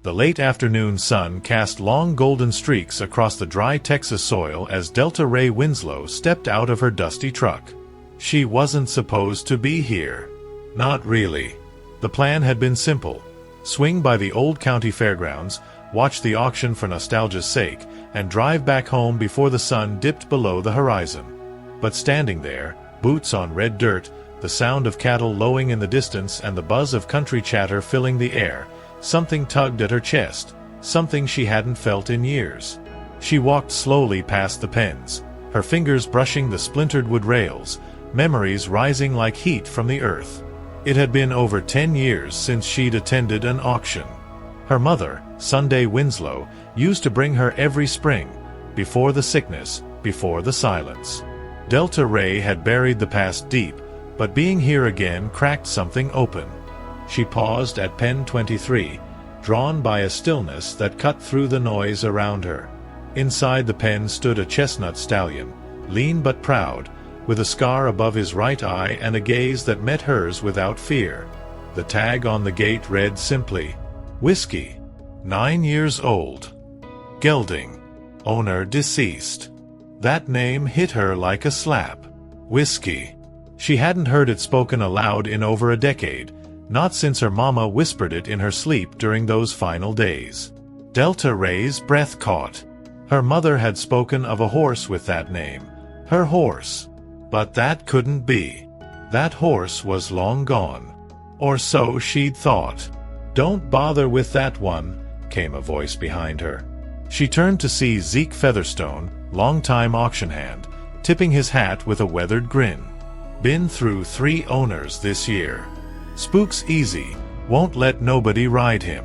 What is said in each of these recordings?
The late afternoon sun cast long golden streaks across the dry Texas soil as Delta Rae Winslow stepped out of her dusty truck. She wasn't supposed to be here. Not really. The plan had been simple. Swing by the old county fairgrounds, watch the auction for nostalgia's sake, and drive back home before the sun dipped below the horizon. But standing there, boots on red dirt, the sound of cattle lowing in the distance and the buzz of country chatter filling the air, something tugged at her chest, something she hadn't felt in years. She walked slowly past the pens, her fingers brushing the splintered wood rails, memories rising like heat from the earth. It had been over 10 years since she'd attended an auction. Her mother, Sunday Winslow, used to bring her every spring, before the sickness, before the silence. Delta Rae had buried the past deep, but being here again cracked something open. She paused at pen 23, drawn by a stillness that cut through the noise around her. Inside the pen stood a chestnut stallion, lean but proud, with a scar above his right eye and a gaze that met hers without fear. The tag on the gate read simply, "Whiskey, 9 years old. Gelding, owner deceased." That name hit her like a slap. Whiskey. She hadn't heard it spoken aloud in over a decade, not since her mama whispered it in her sleep during those final days. Delta Rae's breath caught. Her mother had spoken of a horse with that name. Her horse. But that couldn't be. That horse was long gone. Or so she'd thought. "Don't bother with that one," came a voice behind her. She turned to see Zeke Featherstone, longtime auction hand, tipping his hat with a weathered grin. "Been through 3 owners this year. Spook's easy, won't let nobody ride him.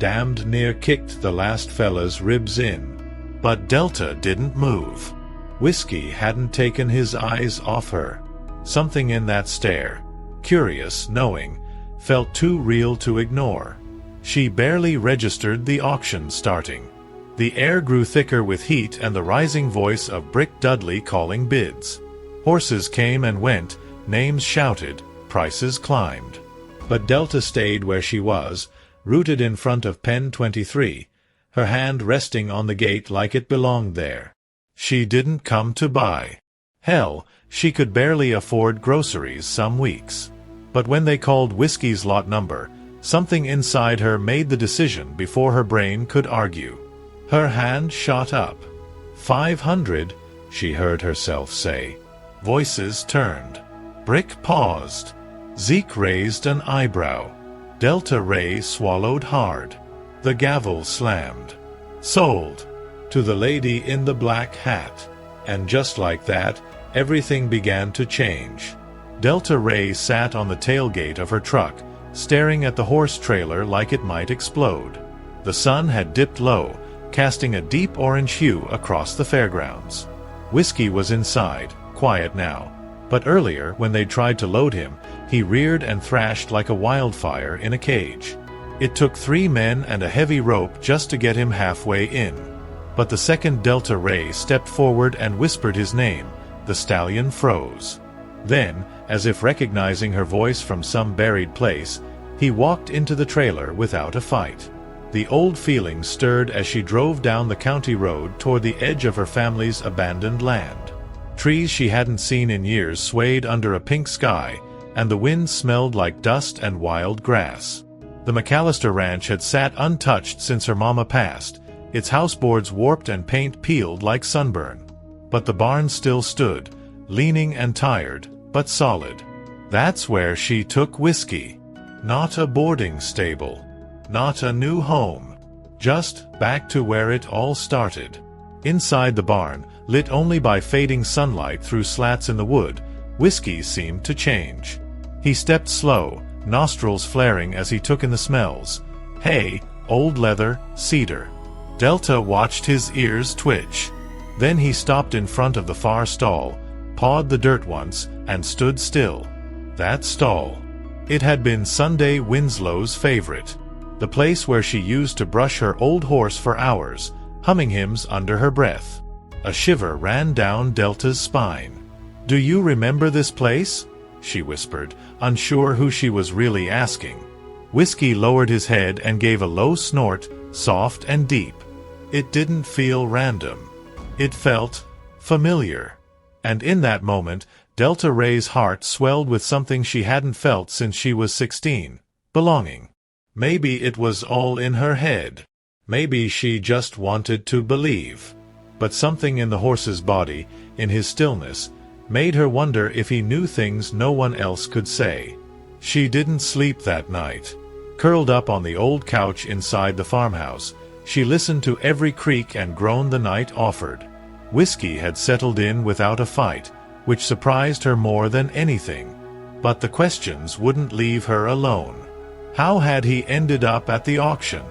Damned near kicked the last fella's ribs in." But Delta didn't move. Whiskey hadn't taken his eyes off her. Something in that stare, curious, knowing, felt too real to ignore. She barely registered the auction starting. The air grew thicker with heat and the rising voice of Brick Dudley calling bids. Horses came and went, names shouted, prices climbed. But Delta stayed where she was, rooted in front of pen 23, her hand resting on the gate like it belonged there. She didn't come to buy. Hell, she could barely afford groceries some weeks. But when they called Whiskey's lot number, something inside her made the decision before her brain could argue. Her hand shot up. 500, she heard herself say. Voices turned. Brick paused. Zeke raised an eyebrow. Delta Rae swallowed hard. The gavel slammed. "Sold. To the lady in the black hat." And just like that, everything began to change. Delta Rae sat on the tailgate of her truck, staring at the horse trailer like it might explode. The sun had dipped low, casting a deep orange hue across the fairgrounds. Whiskey was inside, quiet now. But earlier, when they tried to load him, he reared and thrashed like a wildfire in a cage. It took 3 men and a heavy rope just to get him halfway in. But the second Delta Rae stepped forward and whispered his name, the stallion froze. Then, as if recognizing her voice from some buried place, he walked into the trailer without a fight. The old feeling stirred as she drove down the county road toward the edge of her family's abandoned land. Trees she hadn't seen in years swayed under a pink sky, and the wind smelled like dust and wild grass. The McAllister ranch had sat untouched since her mama passed, its houseboards warped and paint peeled like sunburn. But the barn still stood, leaning and tired, but solid. That's where she took Whiskey. Not a boarding stable. Not a new home. Just back to where it all started. Inside the barn, lit only by fading sunlight through slats in the wood, Whiskey seemed to change. He stepped slow, nostrils flaring as he took in the smells. Hay, old leather, cedar. Delta watched his ears twitch. Then he stopped in front of the far stall, pawed the dirt once, and stood still. That stall. It had been Sunday Winslow's favorite. The place where she used to brush her old horse for hours, humming hymns under her breath. A shiver ran down Delta's spine. "Do you remember this place?" she whispered, unsure who she was really asking. Whiskey lowered his head and gave a low snort, soft and deep. It didn't feel random. It felt familiar. And in that moment, Delta Rae's heart swelled with something she hadn't felt since she was 16. Belonging. Maybe it was all in her head. Maybe she just wanted to believe. But something in the horse's body, in his stillness, made her wonder if he knew things no one else could say. She didn't sleep that night. Curled up on the old couch inside the farmhouse, she listened to every creak and groan the night offered. Whiskey had settled in without a fight, which surprised her more than anything. But the questions wouldn't leave her alone. How had he ended up at the auction?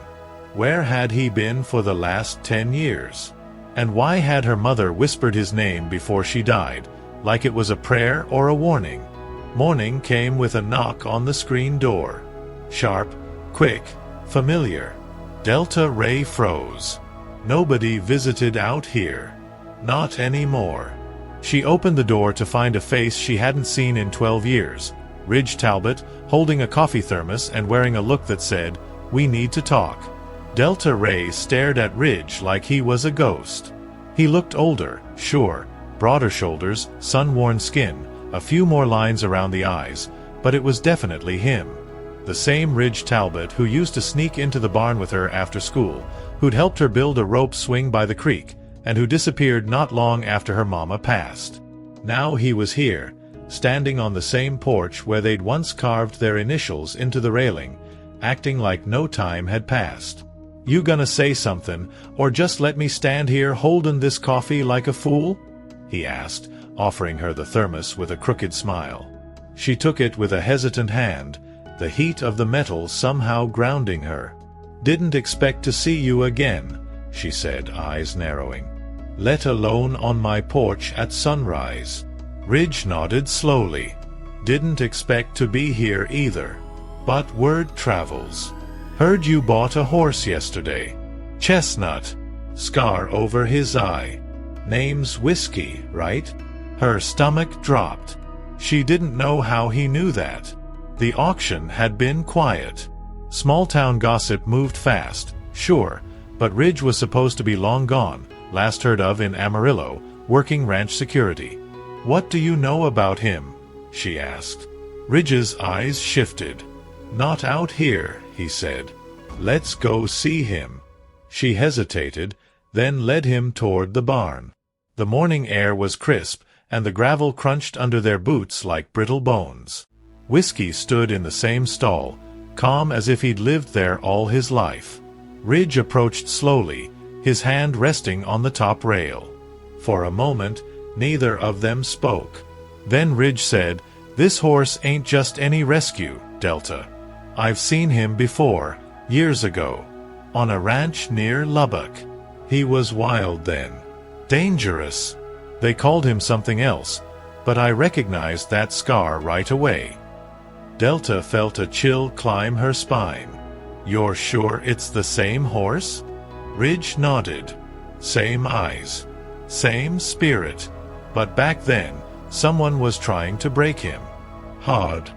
Where had he been for the last 10 years? And why had her mother whispered his name before she died, like it was a prayer or a warning? Morning came with a knock on the screen door. Sharp, quick, familiar. Delta Rae froze. Nobody visited out here. Not anymore. She opened the door to find a face she hadn't seen in 12 years. Ridge Talbot, holding a coffee thermos and wearing a look that said, "We need to talk." Delta Rae stared at Ridge like he was a ghost. He looked older, sure, broader shoulders, sun-worn skin, a few more lines around the eyes, but it was definitely him. The same Ridge Talbot who used to sneak into the barn with her after school, who'd helped her build a rope swing by the creek, and who disappeared not long after her mama passed. Now he was here, standing on the same porch where they'd once carved their initials into the railing, acting like no time had passed. "You gonna say something, or just let me stand here holdin' this coffee like a fool?" he asked, offering her the thermos with a crooked smile. She took it with a hesitant hand, the heat of the metal somehow grounding her. "Didn't expect to see you again," she said, eyes narrowing. "Let alone on my porch at sunrise." Ridge nodded slowly. "Didn't expect to be here either. But word travels. Heard you bought a horse yesterday. Chestnut. Scar over his eye. Name's Whiskey, right?" Her stomach dropped. She didn't know how he knew that. The auction had been quiet. Small-town gossip moved fast, sure, but Ridge was supposed to be long gone, last heard of in Amarillo, working ranch security. "What do you know about him?" she asked. Ridge's eyes shifted. "Not out here," he said. "Let's go see him." She hesitated, then led him toward the barn. The morning air was crisp, and the gravel crunched under their boots like brittle bones. Whiskey stood in the same stall, calm as if he'd lived there all his life. Ridge approached slowly, his hand resting on the top rail. For a moment, neither of them spoke. Then Ridge said, "This horse ain't just any rescue, Delta. I've seen him before, years ago, on a ranch near Lubbock. He was wild then. Dangerous. They called him something else, but I recognized that scar right away." Delta felt a chill climb her spine. "You're sure it's the same horse?" Ridge nodded. "Same eyes. Same spirit. But back then, someone was trying to break him. Hard."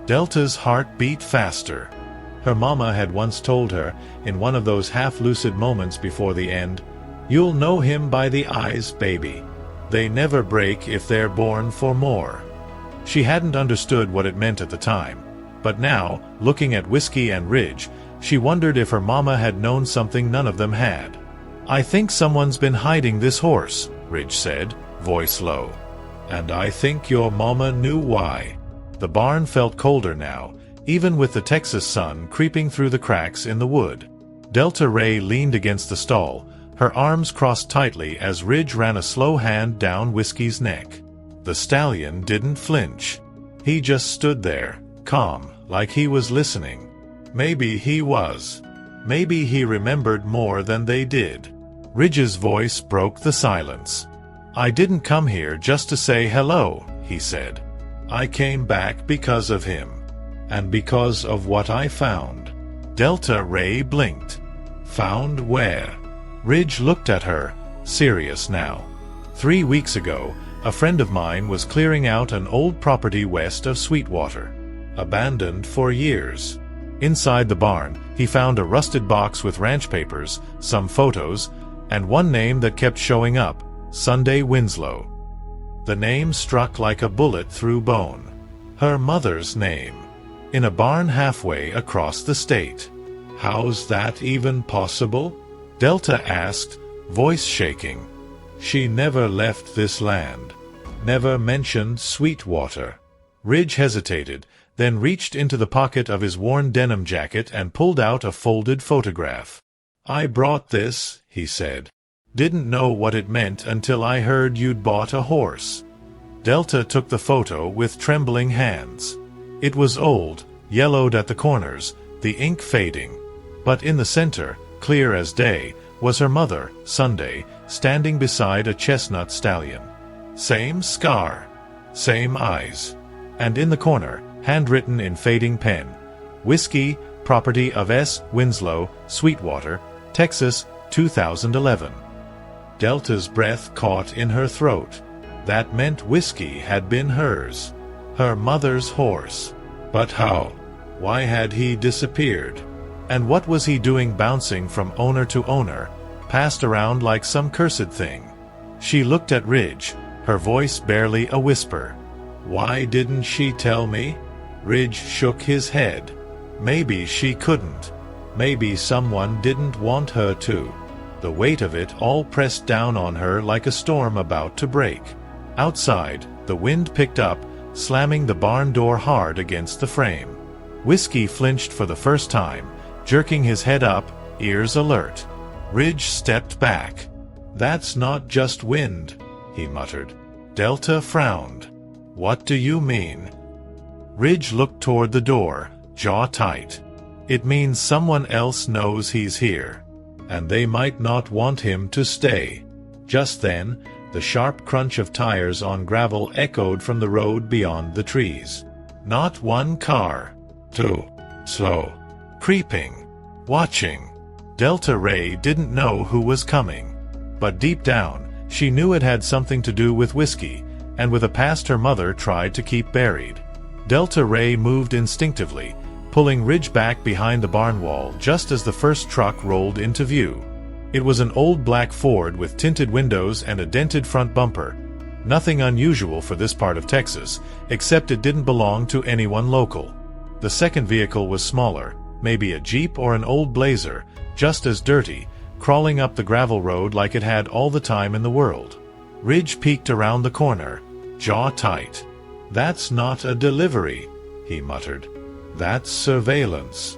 Delta's heart beat faster. Her mama had once told her, in one of those half-lucid moments before the end, "You'll know him by the eyes, baby. They never break if they're born for more." She hadn't understood what it meant at the time, but now, looking at Whiskey and Ridge, she wondered if her mama had known something none of them had. "I think someone's been hiding this horse," Ridge said, voice low. "And I think your mama knew why." The barn felt colder now, even with the Texas sun creeping through the cracks in the wood. Delta Rae leaned against the stall, her arms crossed tightly as Ridge ran a slow hand down Whiskey's neck. The stallion didn't flinch. He just stood there, calm, like he was listening. Maybe he was. Maybe he remembered more than they did. Ridge's voice broke the silence. "I didn't come here just to say hello," he said. "I came back because of him. And because of what I found." Delta Rae blinked. "Found where?" Ridge looked at her, serious now. 3 weeks ago, a friend of mine was clearing out an old property west of Sweetwater. Abandoned for years. Inside the barn, he found a rusted box with ranch papers, some photos, and one name that kept showing up: Sunday Winslow. The name struck like a bullet through bone. Her mother's name. In a barn halfway across the state. "How's that even possible?" Delta asked, voice shaking. "She never left this land. Never mentioned Sweetwater." Ridge hesitated, then reached into the pocket of his worn denim jacket and pulled out a folded photograph. "I brought this," he said. "Didn't know what it meant until I heard you'd bought a horse." Delta took the photo with trembling hands. It was old, yellowed at the corners, the ink fading. But in the center, clear as day, was her mother, Sunday, standing beside a chestnut stallion. Same scar, same eyes. And in the corner, handwritten in fading pen, "Whiskey, property of S. Winslow, Sweetwater, Texas, 2011. Delta's breath caught in her throat. That meant whiskey had been hers. Her mother's horse. But how? Why had he disappeared? And what was he doing bouncing from owner to owner, passed around like some cursed thing? She looked at Ridge, her voice barely a whisper. "Why didn't she tell me?" Ridge shook his head. Maybe she couldn't. Maybe someone didn't want her to. The weight of it all pressed down on her like a storm about to break. Outside, the wind picked up, slamming the barn door hard against the frame. Whiskey flinched for the first time, jerking his head up, ears alert. Ridge stepped back. "That's not just wind," he muttered. Delta frowned. "What do you mean?" Ridge looked toward the door, jaw tight. "It means someone else knows he's here. And they might not want him to stay." Just then, the sharp crunch of tires on gravel echoed from the road beyond the trees. Not one car. Two. Slow. Creeping. Watching. Delta Rae didn't know who was coming. But deep down, she knew it had something to do with whiskey, and with a past her mother tried to keep buried. Delta Rae moved instinctively, pulling Ridge back behind the barn wall just as the first truck rolled into view. It was an old black Ford with tinted windows and a dented front bumper. Nothing unusual for this part of Texas, except it didn't belong to anyone local. The second vehicle was smaller, maybe a Jeep or an old Blazer, just as dirty, crawling up the gravel road like it had all the time in the world. Ridge peeked around the corner, jaw tight. "That's not a delivery," he muttered. "That's surveillance."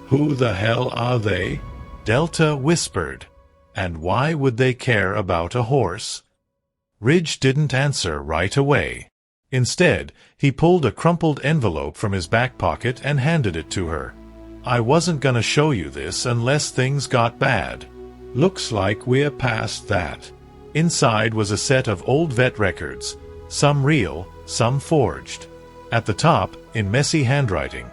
"Who the hell are they?" Delta whispered. "And why would they care about a horse?" Ridge didn't answer right away. Instead, he pulled a crumpled envelope from his back pocket and handed it to her. "I wasn't gonna show you this unless things got bad. Looks like we're past that." Inside was a set of old vet records, some real, some forged. At the top, in messy handwriting,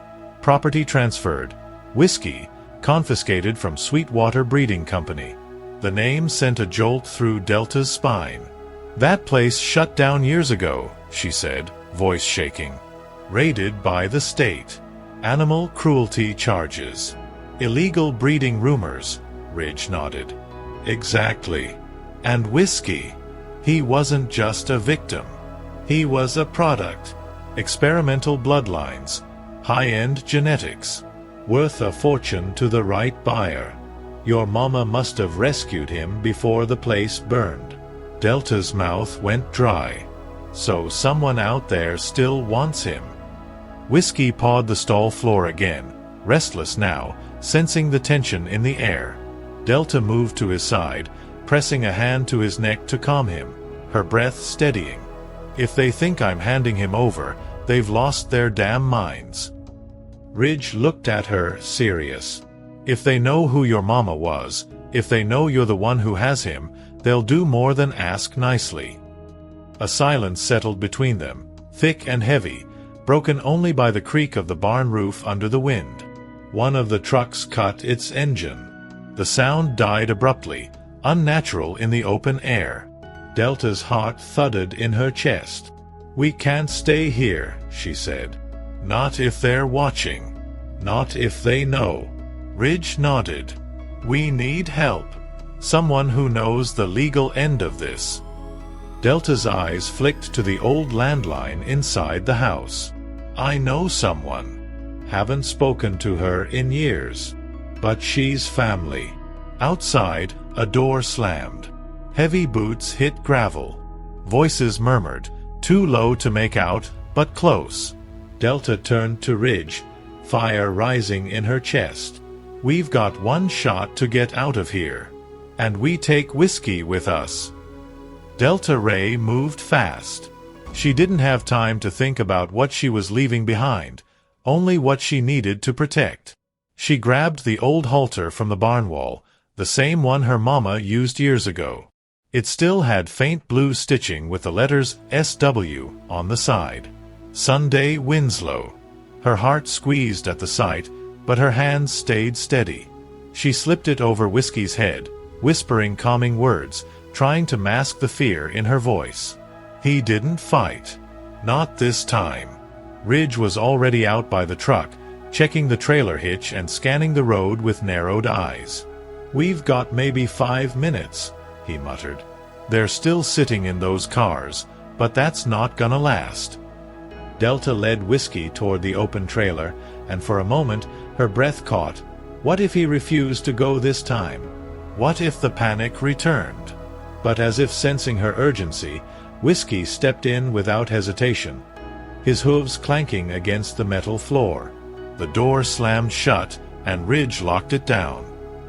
"Property transferred. Whiskey, confiscated from Sweetwater Breeding Company." The name sent a jolt through Delta's spine. "That place shut down years ago," she said, voice shaking. "Raided by the state. Animal cruelty charges. Illegal breeding rumors," Ridge nodded. "Exactly. And whiskey. He wasn't just a victim. He was a product. Experimental bloodlines. High-end genetics. Worth a fortune to the right buyer. Your mama must have rescued him before the place burned." Delta's mouth went dry. "So someone out there still wants him." Whiskey pawed the stall floor again, restless now, sensing the tension in the air. Delta moved to his side, pressing a hand to his neck to calm him, her breath steadying. "If they think I'm handing him over, they've lost their damn minds." Ridge looked at her, serious. "If they know who your mama was, if they know you're the one who has him, they'll do more than ask nicely." A silence settled between them, thick and heavy, broken only by the creak of the barn roof under the wind. One of the trucks cut its engine. The sound died abruptly, unnatural in the open air. Delta's heart thudded in her chest. "We can't stay here," she said. "Not if they're watching." Not if they know. Ridge nodded. We need help. Someone who knows the legal end of this. Delta's eyes flicked to the old landline inside the house. I know someone. Haven't spoken to her in years. But she's family. Outside, a door slammed. Heavy boots hit gravel. Voices murmured, too low to make out, but close. Delta turned to Ridge, fire rising in her chest. We've got one shot to get out of here. And we take whiskey with us. Delta Rae moved fast. She didn't have time to think about what she was leaving behind, only what she needed to protect. She grabbed the old halter from the barn wall, the same one her mama used years ago. It still had faint blue stitching with the letters SW on the side. Sunday Winslow. Her heart squeezed at the sight, but her hands stayed steady. She slipped it over Whiskey's head, whispering calming words, trying to mask the fear in her voice. He didn't fight. Not this time. Ridge was already out by the truck, checking the trailer hitch and scanning the road with narrowed eyes. We've got maybe 5 minutes, he muttered. They're still sitting in those cars, but that's not gonna last. Delta led Whiskey toward the open trailer, and for a moment, her breath caught. What if he refused to go this time? What if the panic returned? But as if sensing her urgency, Whiskey stepped in without hesitation, his hooves clanking against the metal floor. The door slammed shut, and Ridge locked it down.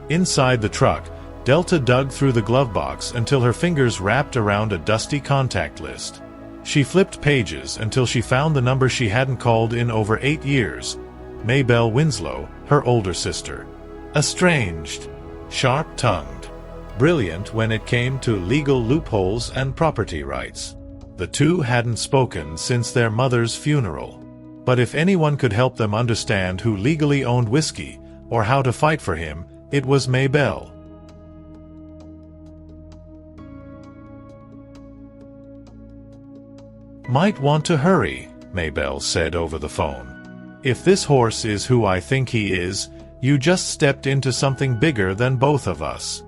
Inside the truck, Delta dug through the glove box until her fingers wrapped around a dusty contact list. She flipped pages until she found the number she hadn't called in over 8 years. Maybelle Winslow, her older sister. Estranged. Sharp-tongued. Brilliant when it came to legal loopholes and property rights. The two hadn't spoken since their mother's funeral. But if anyone could help them understand who legally owned Whiskey, or how to fight for him, it was Maybelle. Might want to hurry, Maybelle said over the phone. If this horse is who I think he is, you just stepped into something bigger than both of us.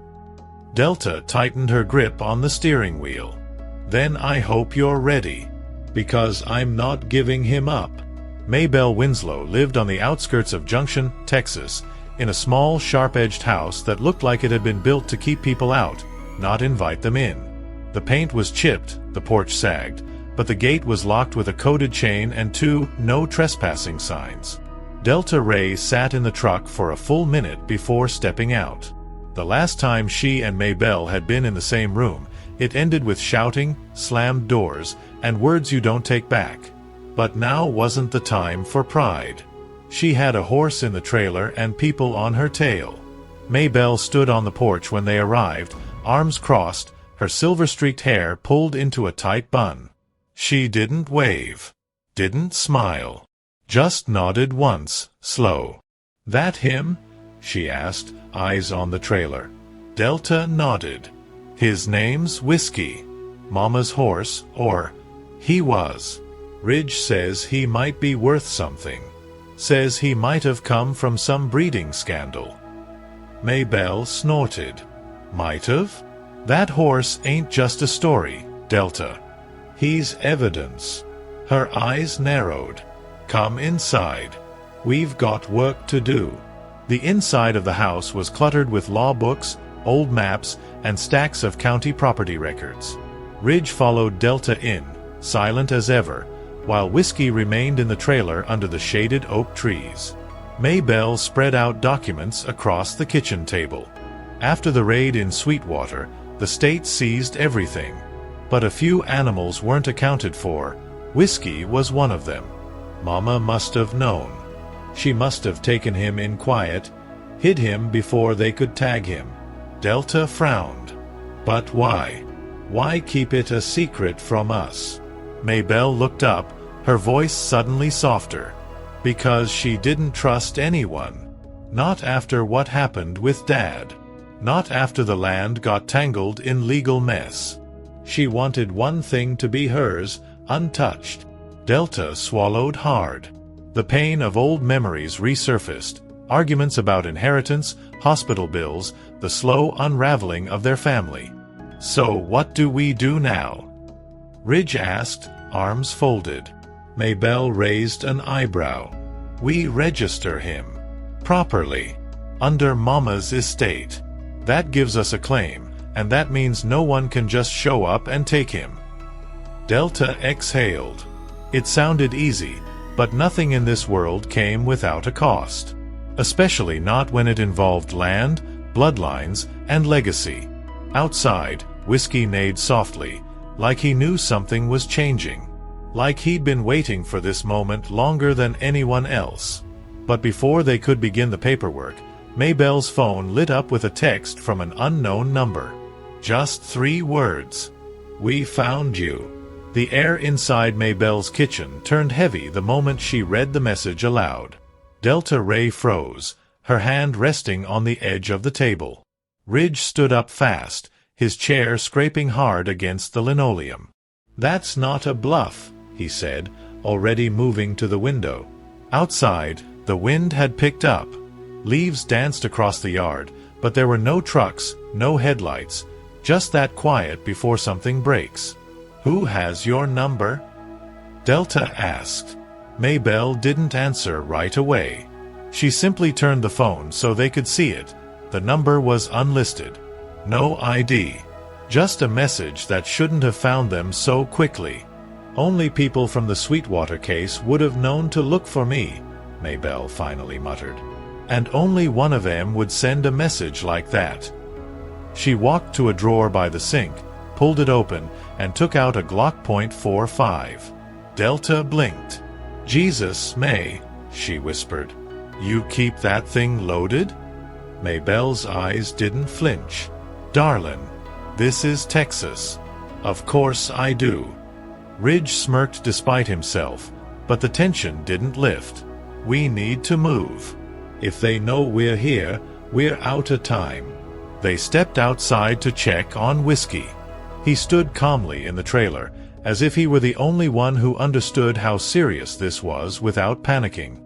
Delta tightened her grip on the steering wheel. Then I hope you're ready. Because I'm not giving him up. Maybelle Winslow lived on the outskirts of Junction, Texas, in a small, sharp-edged house that looked like it had been built to keep people out, not invite them in. The paint was chipped, the porch sagged, but the gate was locked with a coded chain and 2 no trespassing signs. Delta Rae sat in the truck for a full minute before stepping out. The last time she and Maybelle had been in the same room, it ended with shouting, slammed doors, and words you don't take back. But now wasn't the time for pride. She had a horse in the trailer and people on her tail. Maybelle stood on the porch when they arrived, arms crossed, her silver-streaked hair pulled into a tight bun. She didn't wave, didn't smile, just nodded once, slow. That him? She asked, eyes on the trailer. Delta nodded. His name's Whiskey. Mama's horse, or he was. Ridge says he might be worth something. Says he might have come from some breeding scandal. Maybelle snorted. Might have? That horse ain't just a story, Delta. He's evidence. Her eyes narrowed. Come inside. We've got work to do. The inside of the house was cluttered with law books, old maps, and stacks of county property records. Ridge followed Delta in, silent as ever, while Whiskey remained in the trailer under the shaded oak trees. Maybelle spread out documents across the kitchen table. After the raid in Sweetwater, the state seized everything. But a few animals weren't accounted for. Whiskey was one of them. Mama must have known. She must have taken him in quiet, hid him before they could tag him. Delta frowned. But why? Why keep it a secret from us? Maybelle looked up, her voice suddenly softer. Because she didn't trust anyone. Not after what happened with Dad. Not after the land got tangled in legal mess. She wanted one thing to be hers, untouched. Delta swallowed hard. The pain of old memories resurfaced, arguments about inheritance, hospital bills, the slow unraveling of their family. "So what do we do now?" Ridge asked, arms folded. Maybelle raised an eyebrow. "We register him. Properly. Under Mama's estate. That gives us a claim, and that means no one can just show up and take him." Delta exhaled. It sounded easy, but nothing in this world came without a cost. Especially not when it involved land, bloodlines, and legacy. Outside, Whiskey neighed softly, like he knew something was changing. Like he'd been waiting for this moment longer than anyone else. But before they could begin the paperwork, Maybelle's phone lit up with a text from an unknown number. Just 3 words. "We found you." The air inside Maybelle's kitchen turned heavy the moment she read the message aloud. Delta Rae froze, her hand resting on the edge of the table. Ridge stood up fast, his chair scraping hard against the linoleum. "That's not a bluff," he said, already moving to the window. Outside, the wind had picked up. Leaves danced across the yard, but there were no trucks, no headlights, just that quiet before something breaks. "Who has your number?" Delta asked. Maybelle didn't answer right away. She simply turned the phone so they could see it. The number was unlisted. No ID. Just a message that shouldn't have found them so quickly. "Only people from the Sweetwater case would have known to look for me," Maybelle finally muttered. "And only one of them would send a message like that." She walked to a drawer by the sink, pulled it open, and took out a Glock .45. Delta blinked. "Jesus, May," she whispered. "You keep that thing loaded?" Maybelle's eyes didn't flinch. "Darlin', this is Texas. Of course I do." Ridge smirked despite himself, but the tension didn't lift. "We need to move. If they know we're here, we're out of time." They stepped outside to check on Whiskey. He stood calmly in the trailer, as if he were the only one who understood how serious this was without panicking.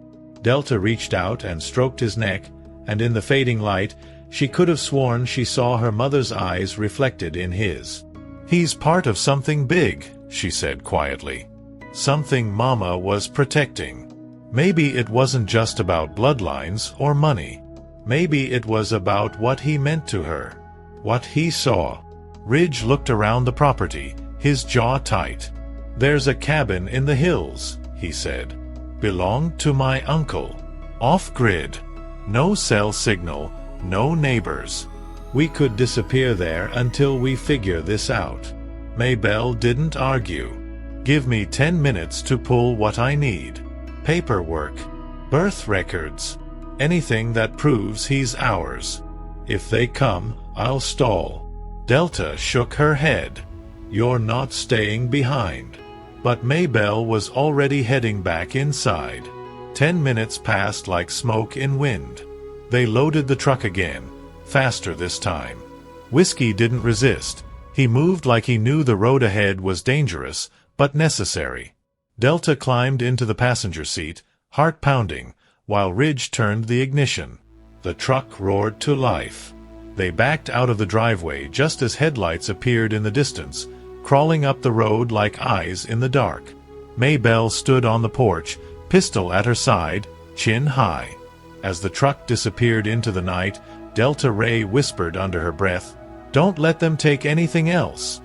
Delta reached out and stroked his neck, and in the fading light, she could have sworn she saw her mother's eyes reflected in his. "He's part of something big," she said quietly. "Something Mama was protecting. Maybe it wasn't just about bloodlines or money. Maybe it was about what he meant to her. What he saw." Ridge looked around the property, his jaw tight. "There's a cabin in the hills," he said. "Belonged to my uncle. Off-grid. No cell signal, no neighbors. We could disappear there until we figure this out." Maybelle didn't argue. "Give me 10 minutes to pull what I need. Paperwork. Birth records. Anything that proves he's ours. If they come, I'll stall." Delta shook her head. "You're not staying behind." But Maybelle was already heading back inside. 10 minutes passed like smoke in wind. They loaded the truck again, faster this time. Whiskey didn't resist. He moved like he knew the road ahead was dangerous, but necessary. Delta climbed into the passenger seat, heart pounding, while Ridge turned the ignition. The truck roared to life. They backed out of the driveway just as headlights appeared in the distance, crawling up the road like eyes in the dark. Maybelle stood on the porch, pistol at her side, chin high. As the truck disappeared into the night, Delta Rae whispered under her breath, "Don't let them take anything else."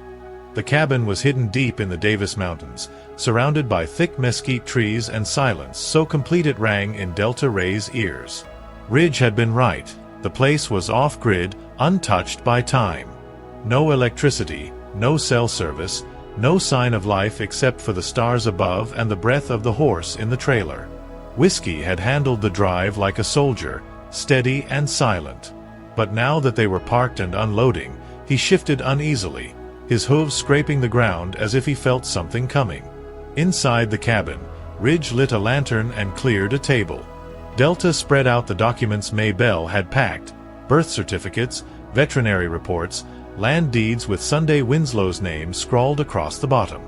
The cabin was hidden deep in the Davis Mountains, surrounded by thick mesquite trees and silence so complete it rang in Delta Rae's ears. Ridge had been right. The place was off-grid, untouched by time. No electricity, no cell service, no sign of life except for the stars above and the breath of the horse in the trailer. Whiskey had handled the drive like a soldier, steady and silent. But now that they were parked and unloading, he shifted uneasily, his hooves scraping the ground as if he felt something coming. Inside the cabin, Ridge lit a lantern and cleared a table. Delta spread out the documents Maybelle had packed, birth certificates, veterinary reports, land deeds with Sunday Winslow's name scrawled across the bottom.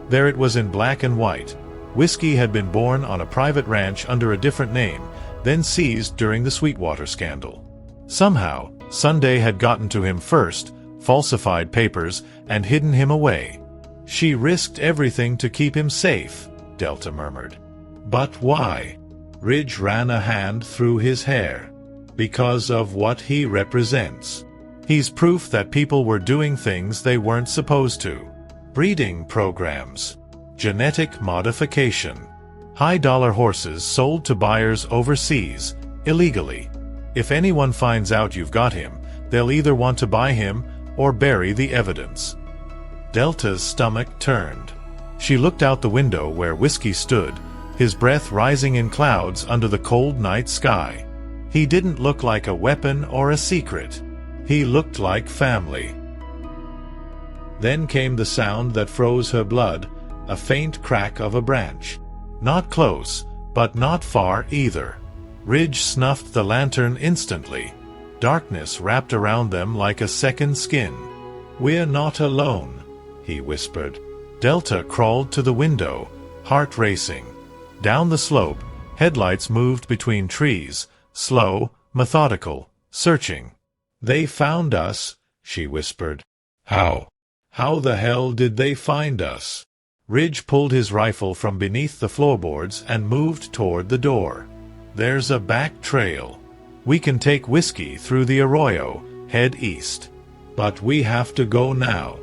There it was in black and white. Whiskey had been born on a private ranch under a different name, then seized during the Sweetwater scandal. Somehow, Sunday had gotten to him first, falsified papers, and hidden him away. She risked everything to keep him safe, Delta murmured. But why? Ridge ran a hand through his hair. Because of what he represents. He's proof that people were doing things they weren't supposed to. Breeding programs. Genetic modification. High-dollar horses sold to buyers overseas, illegally. If anyone finds out you've got him, they'll either want to buy him or bury the evidence. Delta's stomach turned. She looked out the window where Whiskey stood, his breath rising in clouds under the cold night sky. He didn't look like a weapon or a secret. He looked like family. Then came the sound that froze her blood, a faint crack of a branch. Not close, but not far either. Ridge snuffed the lantern instantly. Darkness wrapped around them like a second skin. "We're not alone," he whispered. Delta crawled to the window, heart racing. Down the slope, headlights moved between trees, slow, methodical, searching. "They found us," she whispered. "How? How the hell did they find us?" Ridge pulled his rifle from beneath the floorboards and moved toward the door. "There's a back trail. We can take Whiskey through the arroyo, head east. But we have to go now."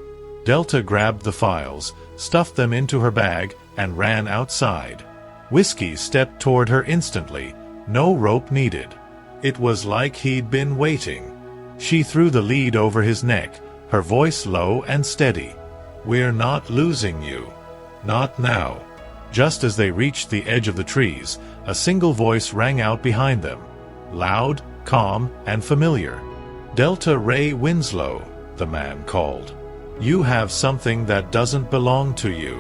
Delta grabbed the files, stuffed them into her bag, and ran outside. Whiskey stepped toward her instantly, no rope needed. It was like he'd been waiting. She threw the lead over his neck, her voice low and steady. "We're not losing you. Not now." Just as they reached the edge of the trees, a single voice rang out behind them. Loud, calm, and familiar. "Delta Rae Winslow," the man called. "You have something that doesn't belong to you."